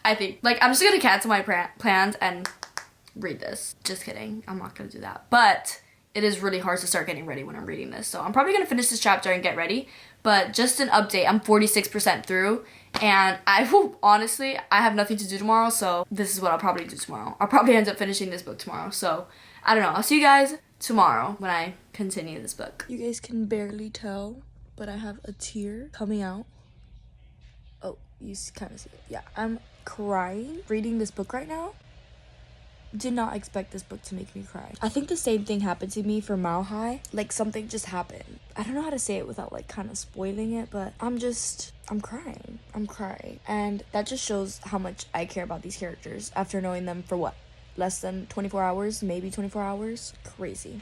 I think. Like, I'm just gonna cancel my plans and read this. Just kidding. I'm not gonna do that. But it is really hard to start getting ready when I'm reading this. So I'm probably gonna finish this chapter and get ready. But just an update, I'm 46% through, and I will, honestly, I have nothing to do tomorrow, so this is what I'll probably do tomorrow. I'll probably end up finishing this book tomorrow, so I don't know. I'll see you guys tomorrow when I continue this book. You guys can barely tell, but I have a tear coming out. Oh, you kind of see it. Yeah, I'm crying reading this book right now. Did not expect this book to make me cry. I think the same thing happened to me for Mile High. Like, something just happened. I don't know how to say it without, like, kind of spoiling it, but I'm crying. I'm crying. And that just shows how much I care about these characters after knowing them for what? Less than 24 hours? Maybe 24 hours? Crazy.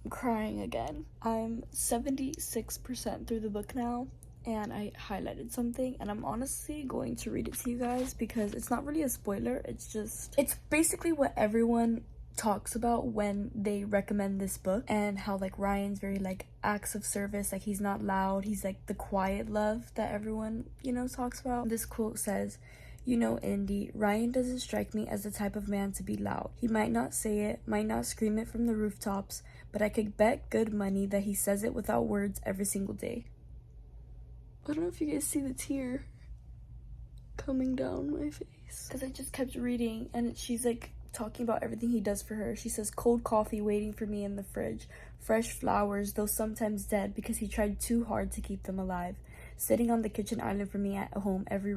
I'm crying again. I'm 76% through the book now. And I highlighted something, and I'm honestly going to read it to you guys because it's not really a spoiler. It's basically what everyone talks about when they recommend this book, and how, like, Ryan's very, like, acts of service. Like, he's not loud. He's, like, the quiet love that everyone, you know, talks about. This quote says, "You know, Indy, Ryan doesn't strike me as the type of man to be loud. He might not say it, might not scream it from the rooftops, but I could bet good money that he says it without words every single day." I don't know if you guys see the tear coming down my face, because I just kept reading, and she's, like, talking about everything he does for her. She says, "Cold coffee waiting for me in the fridge, fresh flowers, though sometimes dead because he tried too hard to keep them alive, sitting on the kitchen island for me at home after every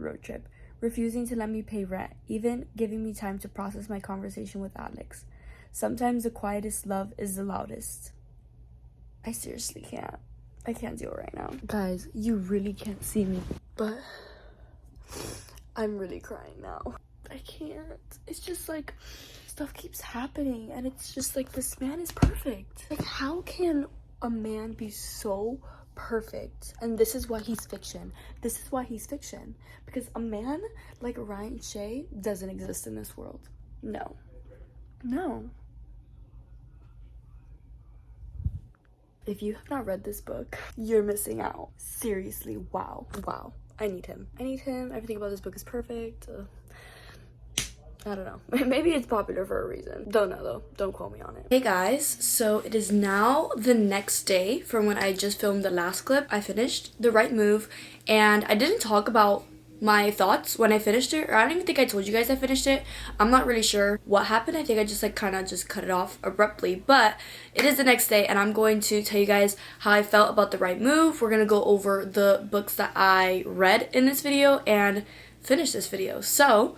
road trip, refusing to let me pay rent, even giving me time to process my conversation with Alex. Sometimes the quietest love is the loudest." I seriously can't. I can't do it right now. Guys, you really can't see me, but I'm really crying now. I can't. It's just, like, stuff keeps happening, and it's just, like, this man is perfect. Like, how can a man be so perfect? And this is why he's fiction. Because a man like Ryan Shea doesn't exist in this world. No. If you have not read this book, you're missing out. Seriously, wow. I need him. Everything about this book is perfect. I don't know. Maybe it's popular for a reason. Don't know, though. Don't quote me on it. Hey, guys. So it is now the next day from when I just filmed the last clip. I finished The Right Move, and I didn't talk about my thoughts when I finished it, or I don't even think I told you guys I finished it. I'm not really sure what happened. I think I just, like, kind of just cut it off abruptly, but it is the next day, and I'm going to tell you guys how I felt about The Right Move. We're gonna go over the books that I read in this video and finish this video. So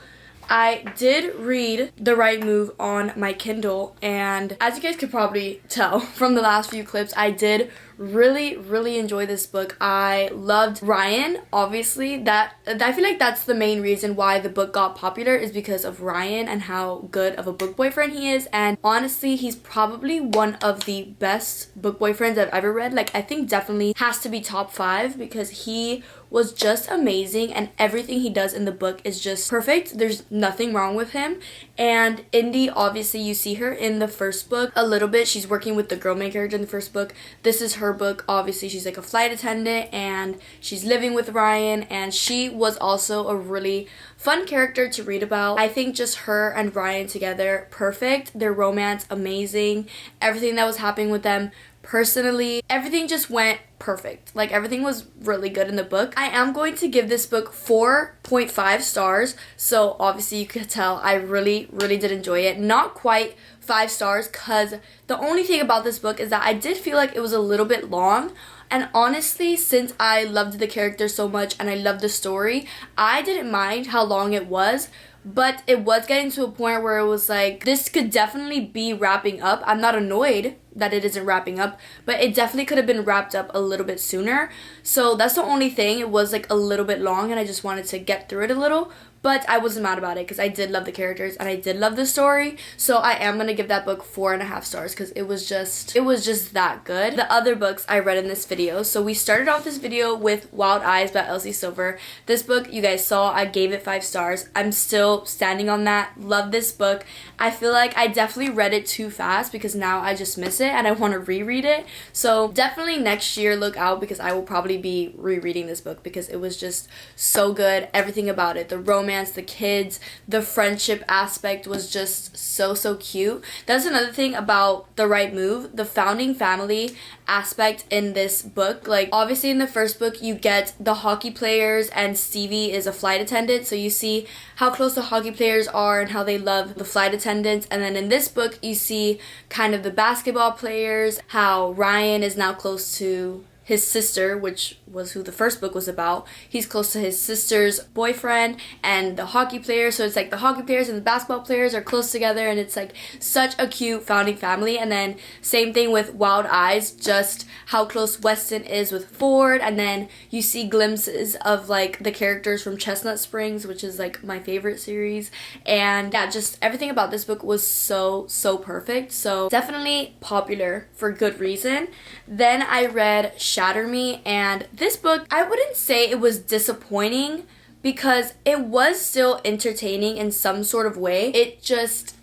I did read The Right Move on my Kindle, and as you guys could probably tell from the last few clips, I did really enjoy this book. I loved Ryan, obviously. I feel like that's the main reason why the book got popular, is because of Ryan and how good of a book boyfriend he is. And honestly, he's probably one of the best book boyfriends I've ever read. Like, I think definitely has to be top 5, because he was just amazing, and everything he does in the book is just perfect. There's nothing wrong with him. And Indy, obviously you see her in the first book a little bit. She's working with the girl main character in the first book. This is her book. Obviously she's like a flight attendant and she's living with Ryan, and she was also a really fun character to read about. I think just her and Ryan together, perfect. Their romance, amazing. Everything that was happening with them personally, everything just went perfect. Like, everything was really good in the book. I am going to give this book 4.5 stars. So obviously you could tell I really did enjoy it. Not quite 5 stars, because the only thing about this book is that I did feel like it was a little bit long. And honestly, since I loved the character so much and I loved the story, I didn't mind how long it was. But it was getting to a point where it was like, this could definitely be wrapping up. I'm not annoyed that it isn't wrapping up, but it definitely could have been wrapped up a little bit sooner. So that's the only thing. It was like a little bit long and I just wanted to get through it a little. But I wasn't mad about it because I did love the characters and I did love the story. So I am going to give that book 4.5 stars because it was just that good. The other books I read in this video. So we started off this video with Wild Eyes by Elsie Silver. This book, you guys saw, I gave it 5 stars. I'm still standing on that. Love this book. I feel like I definitely read it too fast because now I just miss it and I want to reread it. So definitely next year look out because I will probably be rereading this book because it was just so good. Everything about it, the romance, the kids, the friendship aspect was just so cute. That's another thing about The Right Move, the founding family aspect in this book. Like, obviously in the first book you get the hockey players and Stevie is a flight attendant, so you see how close the hockey players are and how they love the flight attendants. And then in this book you see kind of the basketball players, how Ryan is now close to his sister, which was who the first book was about. He's close to his sister's boyfriend and the hockey players. So it's like the hockey players and the basketball players are close together and it's like such a cute founding family. And then same thing with Wild Eyes, just how close Weston is with Ford. And then you see glimpses of like the characters from Chestnut Springs, which is like my favorite series. And yeah, just everything about this book was so perfect. So definitely popular for good reason. Then I read Shatter Me, and this book, I wouldn't say it was disappointing because it was still entertaining in some sort of way. It just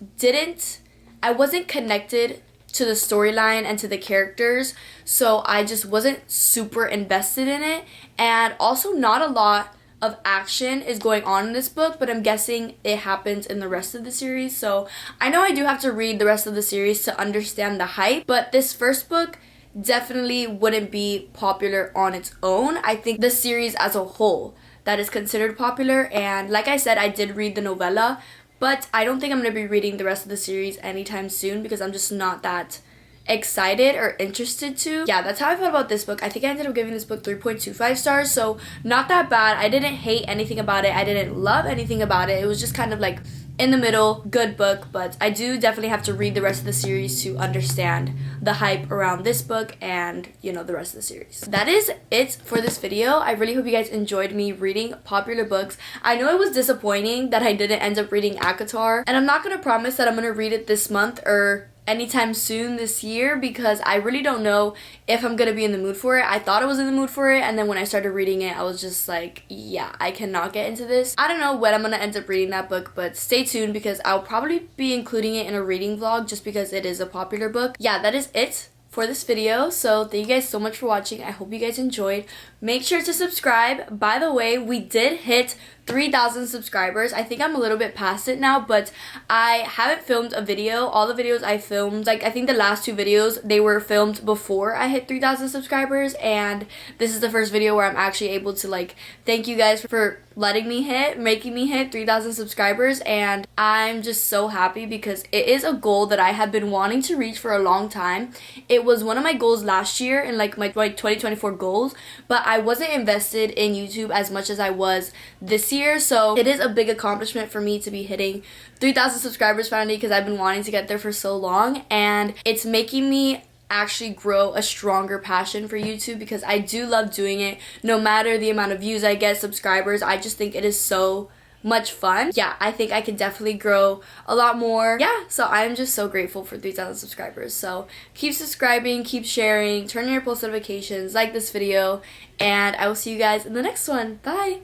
I wasn't connected to the storyline and to the characters, so I just wasn't super invested in it. And also not a lot of action is going on in this book, but I'm guessing it happens in the rest of the series. So I know I do have to read the rest of the series to understand the hype, but this first book definitely wouldn't be popular on its own. I think the series as a whole that is considered popular, and like I said, I did read the novella, but I don't think I'm going to be reading the rest of the series anytime soon because I'm just not that excited or interested to. Yeah, that's how I felt about this book. I think I ended up giving this book 3.25 stars, so not that bad. I didn't hate anything about it. I didn't love anything about it. It was just kind of like in the middle, good book, but I do definitely have to read the rest of the series to understand the hype around this book and, you know, the rest of the series. That is it for this video. I really hope you guys enjoyed me reading popular books. I know it was disappointing that I didn't end up reading ACOTAR, and I'm not going to promise that I'm going to read it this month or anytime soon this year because I really don't know if I'm gonna be in the mood for it. I thought I was in the mood for it, and then when I started reading it I was just like, yeah, I cannot get into this. I don't know when I'm gonna end up reading that book, but stay tuned because I'll probably be including it in a reading vlog just because it is a popular book. Yeah, that is it for this video. So thank you guys so much for watching. I hope you guys enjoyed. Make sure to subscribe. By the way, we did hit 3,000 subscribers. I think I'm a little bit past it now, but I haven't filmed a video. All the videos I filmed, like I think the last 2 videos, they were filmed before I hit 3,000 subscribers, and this is the first video where I'm actually able to like thank you guys for making me hit 3,000 subscribers, and I'm just so happy because it is a goal that I have been wanting to reach for a long time. It was one of my goals last year in like my 2024 goals, but I wasn't invested in YouTube as much as I was this year, so it is a big accomplishment for me to be hitting 3,000 subscribers finally because I've been wanting to get there for so long, and it's making me actually grow a stronger passion for YouTube because I do love doing it no matter the amount of views I get, subscribers. I just think it is so much fun. Yeah, I think I can definitely grow a lot more. Yeah, so I'm just so grateful for 3,000 subscribers. So keep subscribing, keep sharing, turn on your post notifications, like this video, and I will see you guys in the next one. Bye!